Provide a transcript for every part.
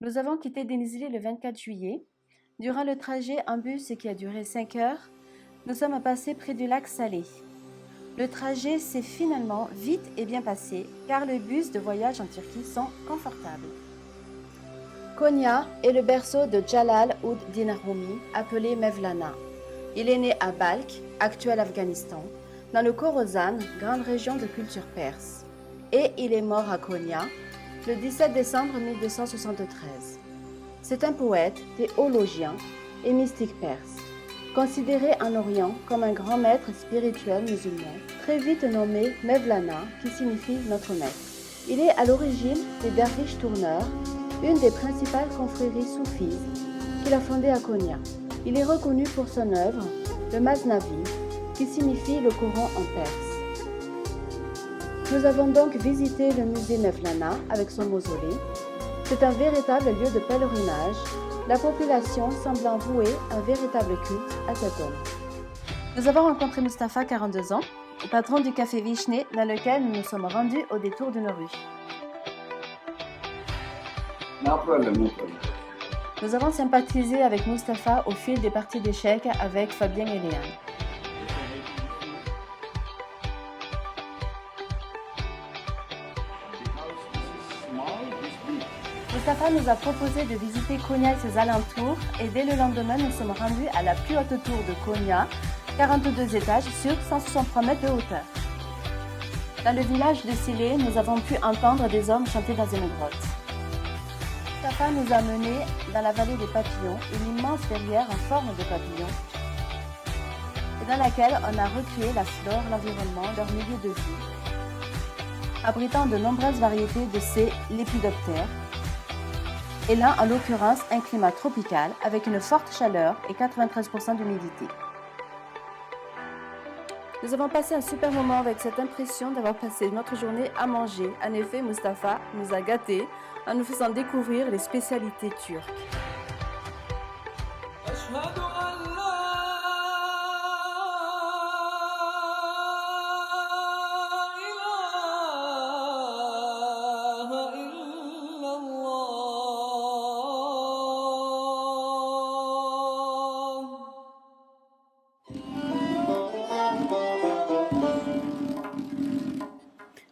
Nous avons quitté Denizli le 24 juillet. Durant le trajet en bus qui a duré 5 heures, nous sommes passés près du lac Salé. Le trajet s'est finalement vite et bien passé car les bus de voyage en Turquie sont confortables. Konya est le berceau de Jalal ud-Din Rumi, appelé Mevlana. Il est né à Balkh, actuel Afghanistan, dans le Khorasan, grande région de culture perse. Et il est mort à Konya le 17 décembre 1273. C'est un poète, théologien et mystique perse, considéré en Orient comme un grand maître spirituel musulman, très vite nommé Mevlana, qui signifie notre maître. Il est à l'origine des Derviches Tourneurs, une des principales confréries soufis qu'il a fondée à Konya. Il est reconnu pour son œuvre, le Masnavi, qui signifie le Coran en perse. Nous avons donc visité le musée Mevlana avec son mausolée. C'est un véritable lieu de pèlerinage, la population semblant vouer un véritable culte à cet homme. Nous avons rencontré Mustapha, 42 ans, patron du café Vishné, dans lequel nous nous sommes rendus au détour d'une rue. Nous avons sympathisé avec Mustapha au fil des parties d'échecs avec Fabien et Léane. Mustapha nous a proposé de visiter Konya et ses alentours et dès le lendemain, nous sommes rendus à la plus haute tour de Konya, 42 étages sur 163 mètres de hauteur. Dans le village de Silé, nous avons pu entendre des hommes chanter dans une grotte. Mustapha nous a menés dans la vallée des papillons, une immense verrière en forme de papillon, et dans laquelle on a recréé la flore, l'environnement, leur milieu de vie, abritant de nombreuses variétés de ces lépidoptères, et là, en l'occurrence, un climat tropical avec une forte chaleur et 93% d'humidité. Nous avons passé un super moment avec cette impression d'avoir passé notre journée à manger. En effet, Mustapha nous a gâtés en nous faisant découvrir les spécialités turques.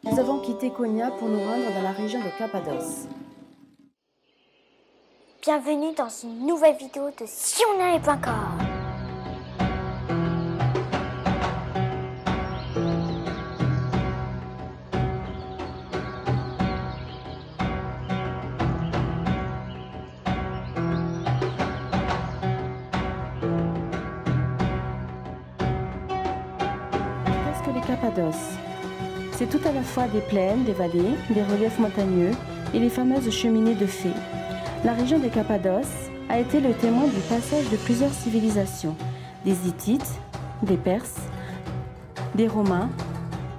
Nous avons quitté Konya pour nous rendre dans la région de Cappadoce. Bienvenue dans une nouvelle vidéo de sionnae.com. Qu'est-ce que les Cappadoces ? C'est tout à la fois des plaines, des vallées, des reliefs montagneux et les fameuses cheminées de fées. La région des Cappadoces a été le témoin du passage de plusieurs civilisations, des Hittites, des Perses, des Romains,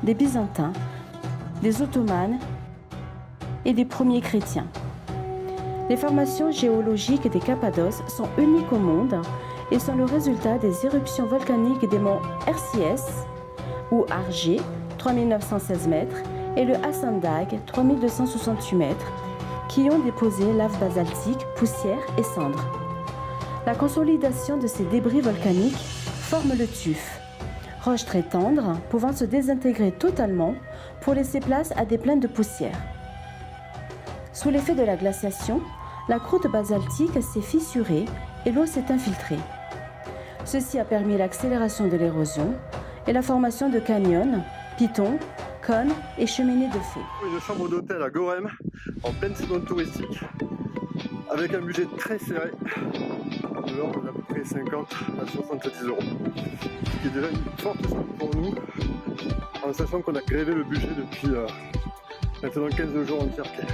des Byzantins, des Ottomans et des premiers chrétiens. Les formations géologiques des Cappadoces sont uniques au monde et sont le résultat des éruptions volcaniques des monts Erciyes ou Argé, 3916 mètres, et le Hassandag, 3268 mètres, qui ont déposé lave basaltique, poussière et cendres. La consolidation de ces débris volcaniques forme le tuf, roche très tendre pouvant se désintégrer totalement pour laisser place à des plaines de poussière. Sous l'effet de la glaciation, la croûte basaltique s'est fissurée et l'eau s'est infiltrée. Ceci a permis l'accélération de l'érosion et la formation de canyons, pitons, cônes et cheminées de fées. Une chambre d'hôtel à Gorem, en pleine saison touristique, avec un budget très serré, de l'ordre d'à peu près 50 à 70 €. Ce qui est déjà une forte somme pour nous, en sachant qu'on a grévé le budget depuis maintenant 15 jours en Turquie.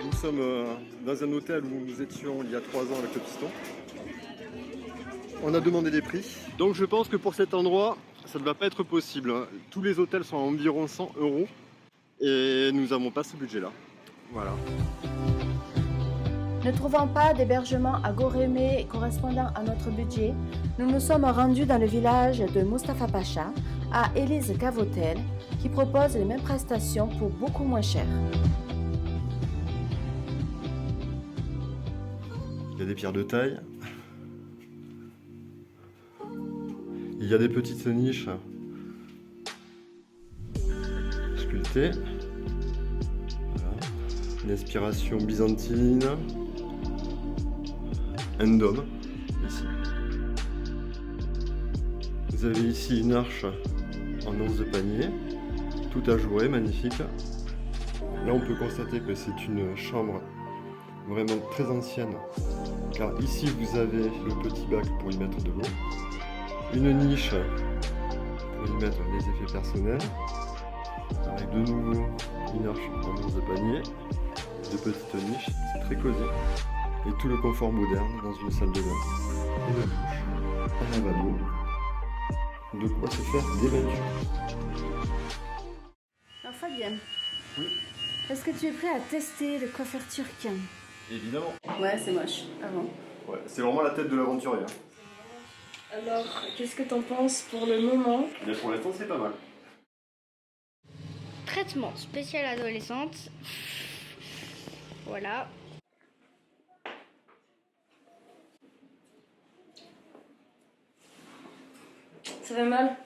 Nous sommes dans un hôtel où nous étions il y a 3 ans avec le piston. On a demandé des prix, donc je pense que pour cet endroit, ça ne va pas être possible. Tous les hôtels sont à environ 100 € et nous n'avons pas ce budget-là. Voilà. Ne trouvant pas d'hébergement à Goremé correspondant à notre budget, nous nous sommes rendus dans le village de Mustafa Pacha, à Élise Cavotel qui propose les mêmes prestations pour beaucoup moins cher. Il y a des pierres de taille. Il y a des petites niches sculptées. Voilà. Une inspiration byzantine. Un dôme, ici. Vous avez ici une arche en once de panier, tout ajouré, magnifique. Là, on peut constater que c'est une chambre vraiment très ancienne, car ici, vous avez le petit bac pour y mettre de l'eau, une niche pour y mettre les effets personnels, avec de nouveau une arche en once de panier, de petites niches, c'est très cosy. Et tout le confort moderne dans une salle de bain. Une douche, un lavabo. De quoi se faire des bains. Alors Fabien, Oui. est-ce que tu es prêt à tester le coiffeur turc? Évidemment. Ouais, c'est moche. Ah bon? Ouais, c'est vraiment la tête de l'aventurier. Alors, qu'est-ce que t'en penses pour le moment? Mais pour l'instant, c'est pas mal. Traitement spécial adolescente. Voilà. Ça fait mal?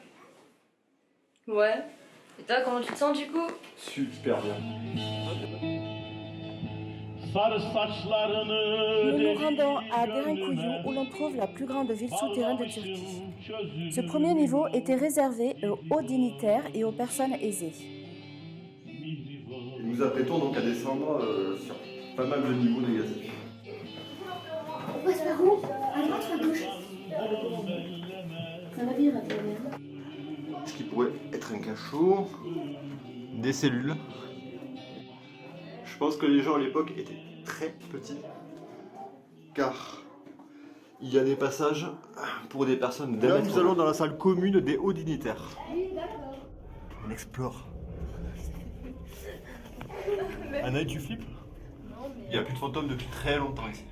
Ouais. Et toi, comment tu te sens du coup? Super bien. Nous nous rendons à Derinkuyu où l'on trouve la plus grande ville souterraine de Turquie. Ce premier niveau était réservé aux hauts dignitaires et aux personnes aisées. Nous nous apprêtons donc à descendre sur pas mal de niveaux négatifs. On passe par où? À droite ou à gauche? Ça va bien, Fabien. Ce qui pourrait être un cachot, des cellules. Je pense que les gens à l'époque étaient très petits, car il y a des passages pour des personnes d'un mètre. Nous allons dans la salle commune des hauts dignitaires. On explore. Anaï, tu flippes? Il n'y a plus de fantômes depuis très longtemps ici.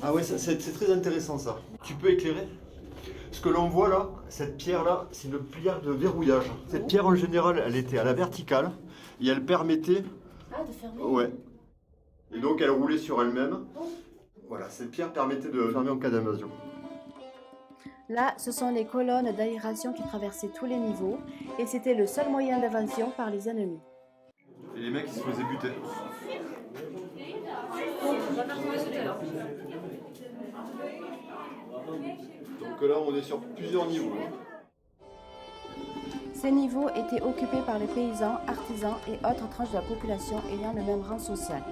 Ah ouais, c'est très intéressant ça. Tu peux éclairer? Ce que l'on voit là, cette pierre là, c'est une pierre de verrouillage. Cette pierre en général, elle était à la verticale et elle permettait... Ah, de fermer? Ouais. Et donc elle roulait sur elle-même. Voilà, cette pierre permettait de fermer en cas d'invasion. Là, ce sont les colonnes d'aération qui traversaient tous les niveaux et c'était le seul moyen d'invasion par les ennemis. Et les mecs ils se faisaient buter. Donc là on est sur plusieurs niveaux. Ces niveaux étaient occupés par les paysans, artisans et autres tranches de la population ayant le même rang social.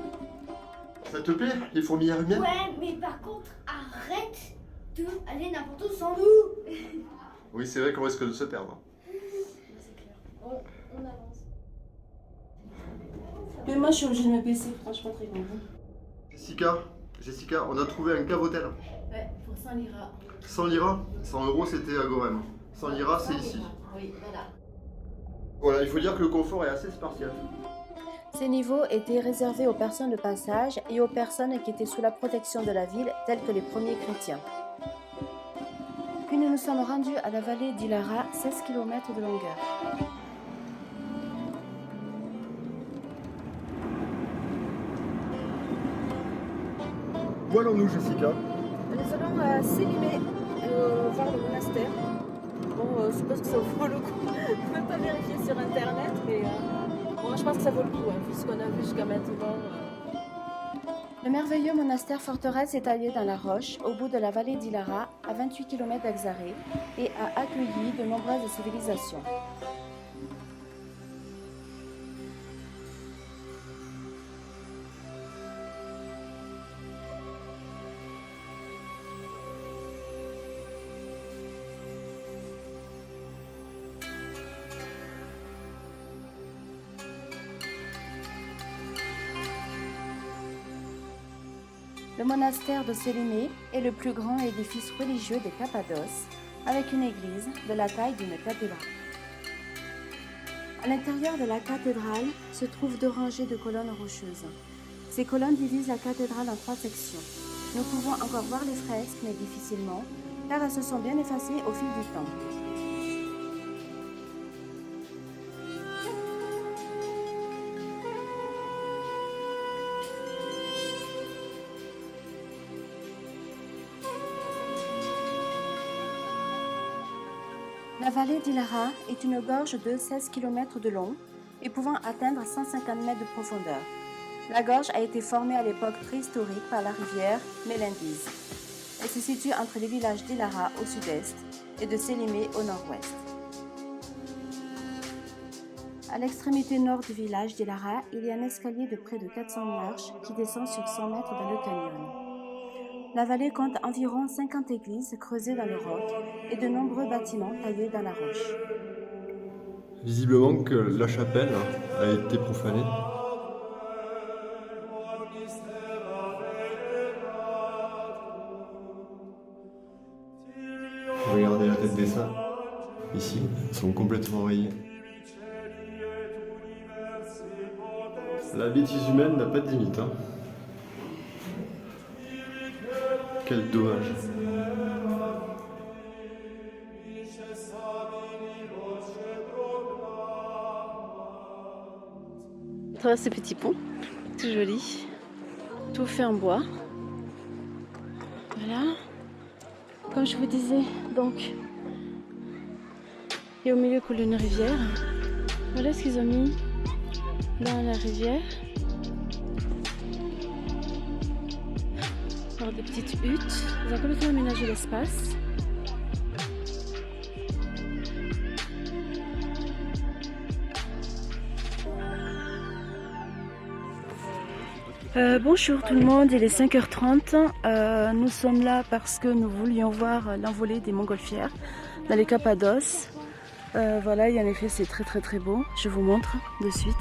Ça te plaît, les fourmilières humaines? Ouais, mais par contre, arrête de aller n'importe où sans nous. Oui, c'est vrai qu'on risque de se perdre. On avance. Mais moi, je suis obligée de me baisser, franchement, très grave. Jessica, on a trouvé un cavotel. Ouais, pour 100 liras. 100 liras, 100 euros c'était à Gorem. 100 liras c'est ici. Oui, voilà. Voilà, il faut dire que le confort est assez spartiate. Ces niveaux étaient réservés aux personnes de passage et aux personnes qui étaient sous la protection de la ville, tels que les premiers chrétiens. Puis nous nous sommes rendus à la vallée d'Ilara, 16 km de longueur. Où allons-nous, Jessica? Nous allons à Sélimé, voir le monastère. Bon, je suppose que ça vaut le coup. Je ne peux pas vérifier sur internet, mais bon, je pense que ça vaut le coup, vu ce qu'on a vu jusqu'à maintenant. Le merveilleux monastère forteresse est taillé dans la roche, au bout de la vallée d'Ilara, à 28 km d'Axaré, et a accueilli de nombreuses civilisations. Le monastère de Sélimé est le plus grand édifice religieux de Cappadoce, avec une église de la taille d'une cathédrale. À l'intérieur de la cathédrale se trouvent 2 rangées de colonnes rocheuses. Ces colonnes divisent la cathédrale en 3 sections. Nous pouvons encore voir les fresques, mais difficilement, car elles se sont bien effacées au fil du temps. La vallée d'Ilara est une gorge de 16 km de long et pouvant atteindre 150 mètres de profondeur. La gorge a été formée à l'époque préhistorique par la rivière Melendise. Elle se situe entre les villages d'Ilara au sud-est et de Sélimé au nord-ouest. À l'extrémité nord du village d'Ilara, il y a un escalier de près de 400 marches qui descend sur 100 mètres dans le canyon. La vallée compte environ 50 églises creusées dans le roc et de nombreux bâtiments taillés dans la roche. Visiblement que la chapelle a été profanée. Regardez la tête des saints. Ici, ils sont complètement rayés. La bêtise humaine n'a pas de limite. Hein. Quel dommage. À travers ce petit pont, tout joli, tout fait en bois. Voilà. Comme je vous disais, donc, et au milieu coule une rivière. Voilà ce qu'ils ont mis dans la rivière. Alors des petites huttes. Ils ont complètement aménagé l'espace. Bonjour tout le monde, il est 5h30. Nous sommes là parce que nous voulions voir l'envolée des montgolfières dans les Cappadoce. Voilà, et en effet c'est très beau. Je vous montre de suite.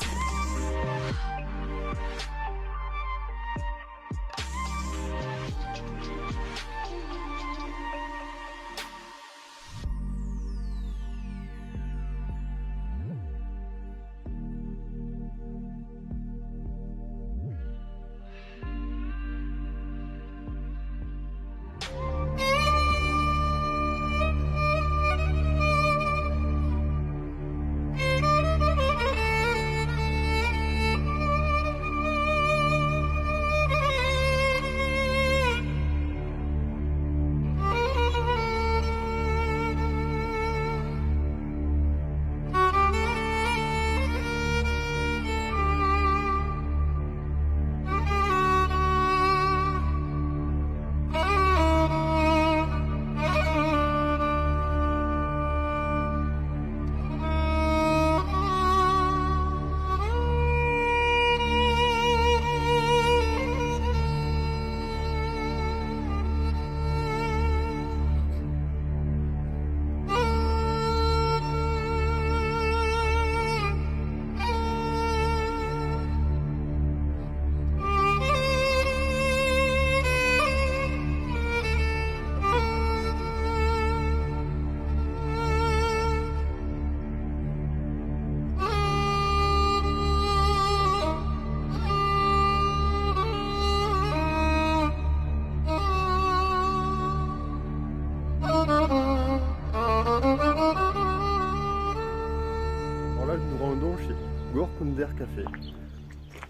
Gorkunder Café.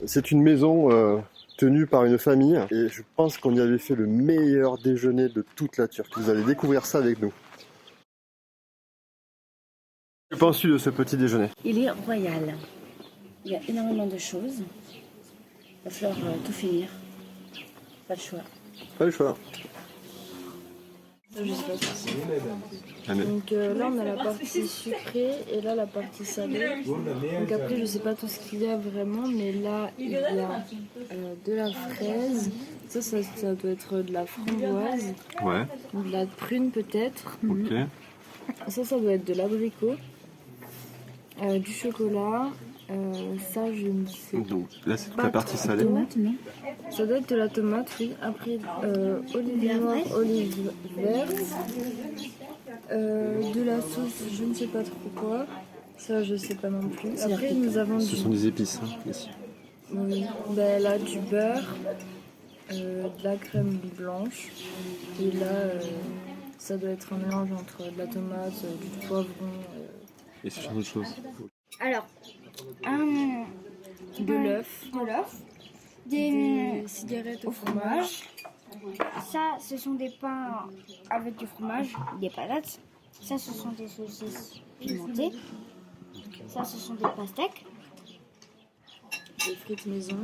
C'est une maison tenue par une famille et je pense qu'on y avait fait le meilleur déjeuner de toute la Turquie. Vous allez découvrir ça avec nous. Que penses-tu de ce petit déjeuner? Il est royal. Il y a énormément de choses. Il va falloir tout finir. Pas le choix. Pas le choix. Je sais pas ce que c'est. Donc là on a la partie sucrée et là la partie salée. Donc après je sais pas tout ce qu'il y a vraiment, mais là il y a de la fraise, ça doit être de la framboise, Ouais. de la prune peut-être. Ok. Ça doit être de l'abricot, du chocolat. Ça je ne sais Donc là c'est toute la pas. partie salée. Tomate, non. Ça doit être de la tomate, oui. Après olive noire, olive verte, de la sauce, je ne sais pas trop quoi. Ça, je sais pas non plus. Après, nous avons Ce sont des épices, hein, ici. Oui. Ben, là, du beurre, de la crème blanche. Et là, ça doit être un mélange entre de la tomate, du poivron. Et ce sont d'autres choses. Alors, De l'œuf. des cigarettes au fromage. Ça, ce sont des pains avec du fromage, des patates. Ça, ce sont des saucisses pimentées. Ça, ce sont des pastèques, Des frites maison.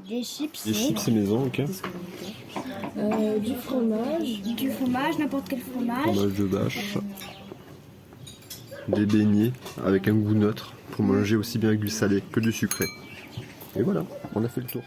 des chips, Des chips et maison, ok. Du fromage. N'importe quel fromage. Fromage de vache. Des beignets avec un goût neutre pour manger aussi bien avec du salé que du sucré. Et voilà, on a fait le tour.